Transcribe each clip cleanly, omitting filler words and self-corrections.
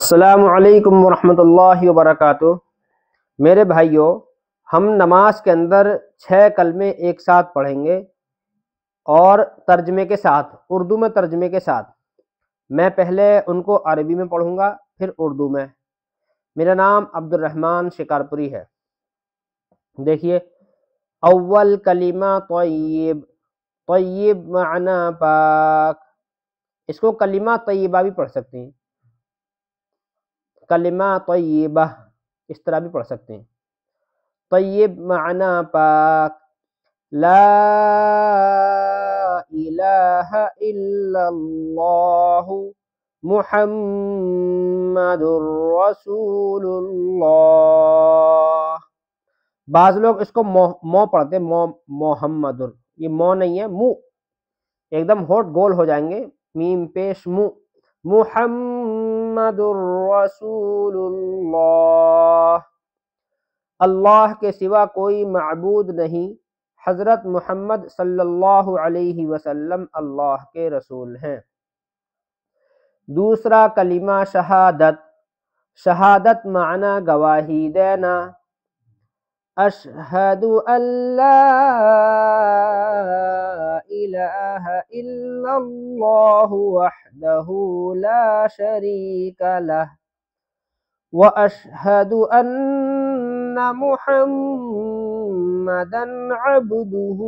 السلام علیکم ورحمۃ اللہ وبرکاتہ۔ میرے بھائیوں، ہم نماز کے اندر 6 کلمے ایک ساتھ پڑھیں گے اور ترجمے کے ساتھ، اردو میں ترجمے کے ساتھ۔ میں پہلے ان کو عربی میں پڑھوں گا، پھر اردو میں۔ میرا نام عبد الرحمن شکارپوری ہے۔ دیکھیے، اول کلمہ طیب، طیب معنی پاک۔ اس کو کلمہ طیبہ بھی پڑھ سکتے ہیں، کلمہ طیبہ اس طرح بھی پڑھ سکتے ہیں۔ طیب معنی پاک، لا الہ الا اللہ محمد رسول اللہ۔ بعض لوگ اس کو مو پڑھتے ہیں، محمد، یہ مو نہیں ہے، منہ ایک دم ہونٹ گول ہو جائیں گے، میم پیش منہ، محمد رسول اللہ۔ اللہ کے سوا کوئی معبود نہیں، حضرت محمد صلی اللہ علیہ وسلم اللہ کے رسول ہیں۔ دوسرا کلمہ شہادت، شہادت معنی گواہی دینا۔ اشہد ان لا الہ الا اللہ وحدہ لا شریک لہ واشہد ان محمدا عبدہ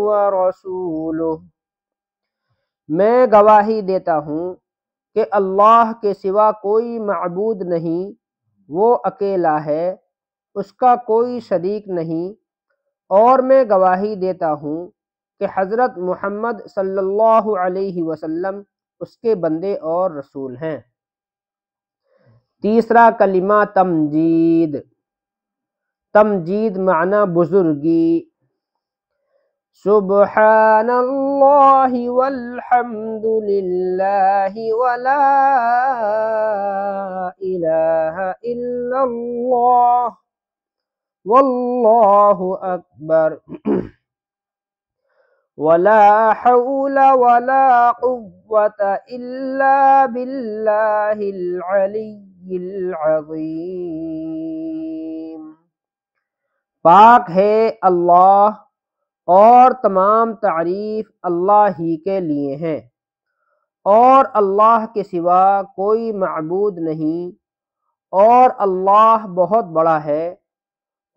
ورسولہ۔ میں گواہی دیتا ہوں کہ اللہ کے سوا کوئی معبود نہیں، وہ اکیلا ہے، اس کا کوئی شریک نہیں، اور میں گواہی دیتا ہوں کہ حضرت محمد صلی اللہ علیہ وسلم اس کے بندے اور رسول ہیں۔ تیسرا کلمہ تمجید، تمجید معنی بزرگی۔ سبحان اللہ والحمد للہ ولا الہ الا اللہ واللہ اکبر ولا حول ولا قوة الا باللہ العلی العظیم۔ پاک ہے اللہ، اور تمام تعریف اللہ ہی کے لیے ہیں، اور اللہ کے سوا کوئی معبود نہیں، اور اللہ بہت بڑا ہے،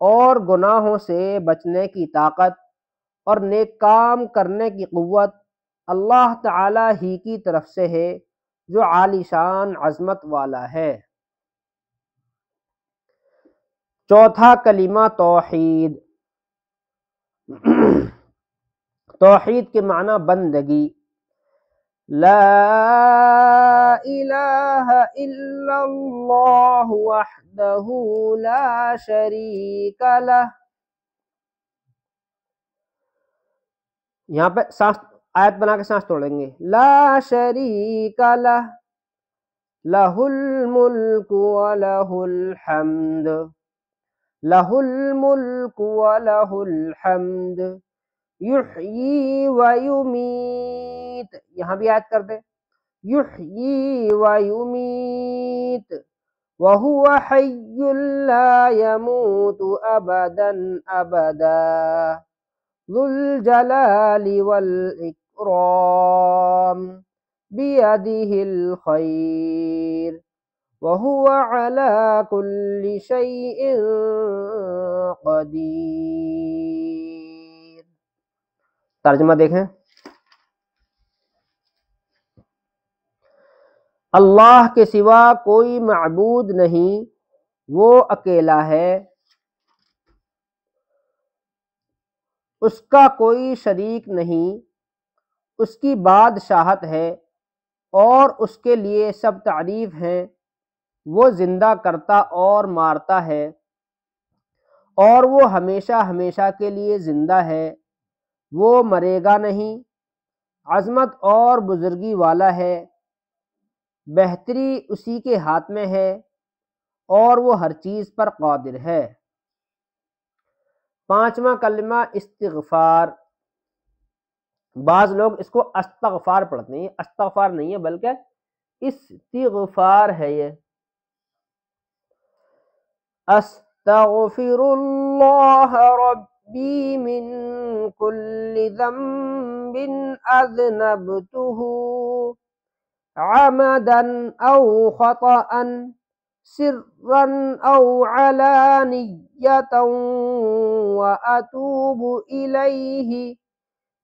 اور گناہوں سے بچنے کی طاقت اور نیک کام کرنے کی قوت اللہ تعالی ہی کی طرف سے ہے، جو عالی شان عظمت والا ہے۔ چوتھا کلمہ توحید، توحید کے معنی بندگی۔ لا الہ الا اللہ وحدہ لا شریک لہ۔ یہاں پہ سانس آیت بنا کے سانس توڑیں گے۔ لا شریک لہ، لہ الملک ولہ الحمد، لہ الملک ولہ الحمد، یحیی ویمیت، یہاں بھی آیت کر دیں، یحیی ویمیت وہو حی لا یموت ابدا ابدا ذو الجلال والاکرام بیدہ الخیر وہو علی کل شیء قدیر۔ ترجمہ دیکھیں، اللہ کے سوا کوئی معبود نہیں، وہ اکیلا ہے، اس کا کوئی شریک نہیں، اس کی بادشاہت ہے، اور اس کے لیے سب تعریف ہیں۔ وہ زندہ کرتا اور مارتا ہے، اور وہ ہمیشہ ہمیشہ کے لیے زندہ ہے، وہ مرے گا نہیں، عظمت اور بزرگی والا ہے، بہتری اسی کے ہاتھ میں ہے، اور وہ ہر چیز پر قادر ہے۔ پانچواں کلمہ استغفار، بعض لوگ اس کو استغفار پڑھتے ہیں، استغفار نہیں ہے بلکہ استغفار ہے۔ یہ अस्तगफिरुल्लाह रब्बी मिन कुल्लि ज़म्बिन अज़नबतुहु अमदन औ ख़तअन सिर्रन औ अलानियतन व अतूबु इलैहि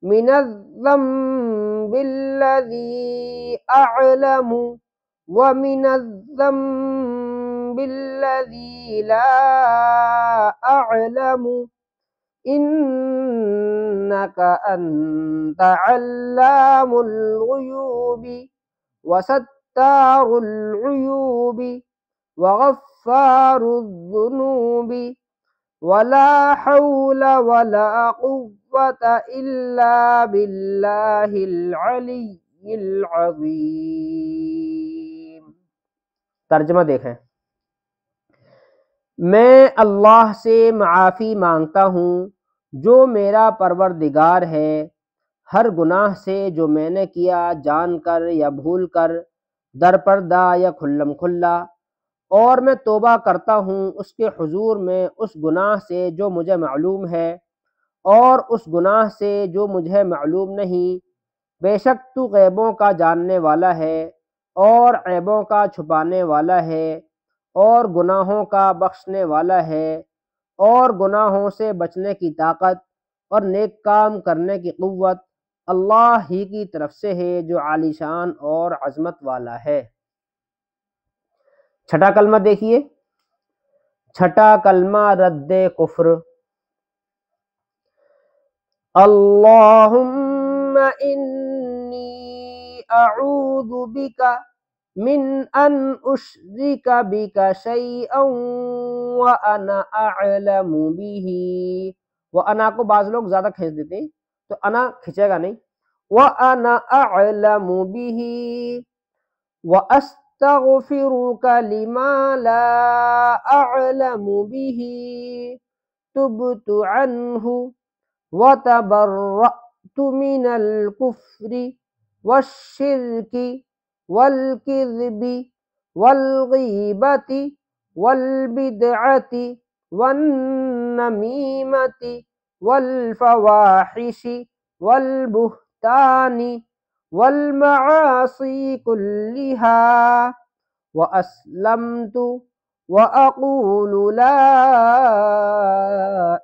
मिनज़्ज़म्बिल्लज़ी अअलमु व मिनज़्ज़म्बिल्लज़ी ला अअलमु इन्नका अंत अल्लामुल गुयूबि व सत्तारुल उयूबि व गफ्फारुज़्ज़ुनूबि वला हौला वला कुव्वता इल्ला बिल्लाहिल अलिय्यिल अज़ीम। तर्जुमा देखें। मैं अल्लाह से माफ़ी मांगता हूँ जो मेरा परवरदिगार है हर गुनाह से जो मैंने किया जानकर या भूल कर, दरपर्दा या खुल्लम खुल्ला, और मैं तौबा करता हूँ उसके हुजूर में उस गुनाह से जो मुझे मालूम है और उस गुनाह से जो मुझे मालूम नहीं। बेशक तू गैबों का जानने वाला है और ऐबों का छुपाने वाला है और गुनाहों का बख्शने वाला है और गुनाहों से बचने की ताकत और नेक काम करने की क़ुव्वत अल्लाह ही की तरफ से है जो आलीशान और अज़मत वाला है। छठा कलमा देखिए। छठा कलमा रद्दे कुफ्र। अल्लाहुम्मा इन्नी अऊज़ु बिका मिन अन उश्रिका बिका शैअन व अना अअलमु बिही। व अना को बाज़ लोग ज़्यादा खींच देते हैं, तो अना खिंचेगा नहीं। व अना अअलमु बिही व अस्तगफिरुका लिमा ला अअलमु बिही तुब्तु अन्हु व तबर्रअतु मिनल कुफ्रि वश्शिर्की वल किज़्बि वल गीबति वल बिदअति वन नमीमति वल फवाहिशि वल बुहतानि वल मआसी कुल्लिहा व अस्लमतु व अक़ूलु ला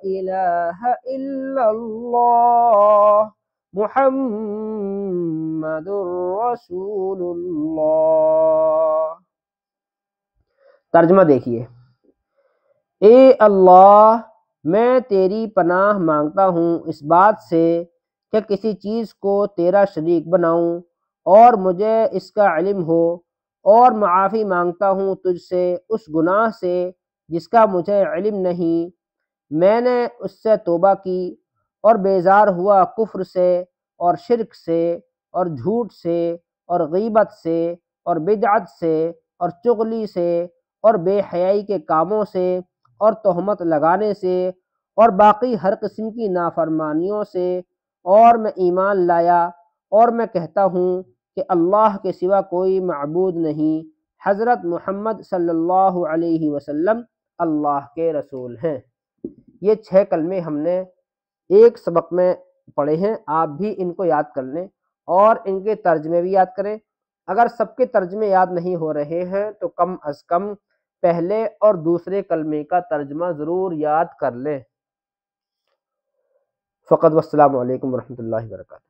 इलाहा इल्लल्लाह मुहम्मदुर रसूलुल्लाह। तर्जुमा देखिए। ए अल्लाह, मैं तेरी पनाह मांगता हूँ इस बात से कि किसी चीज़ को तेरा शरीक बनाऊँ और मुझे इसका इल्म हो, और माफ़ी मांगता हूँ तुझसे उस गुनाह से जिसका मुझे इल्म नहीं। मैंने उससे तौबा की और बेजार हुआ कुफ्र से और शिरक से और झूठ से और गीबत से और बिदअत से और चुगली से और बेहयाई के कामों से और तोहमत लगाने से और बाकी हर किस्म की नाफरमानियों से, और मैं ईमान लाया और मैं कहता हूँ कि अल्लाह के सिवा कोई माबूद नहीं, हज़रत मुहम्मद सल्लल्लाहु अलैहि वसल्लम अल्लाह के रसूल हैं। ये 6 कलमे हमने एक सबक में पढ़े हैं। आप भी इनको याद कर लें और इनके तर्जमे भी याद करें। अगर सबके तर्जमे याद नहीं हो रहे हैं तो कम अज़ कम पहले और दूसरे कलमे का तर्जमा ज़रूर याद कर लें। फ़क़त वस्सलामु अलैकुम वरहमतुल्लाहि वबरकातुहू।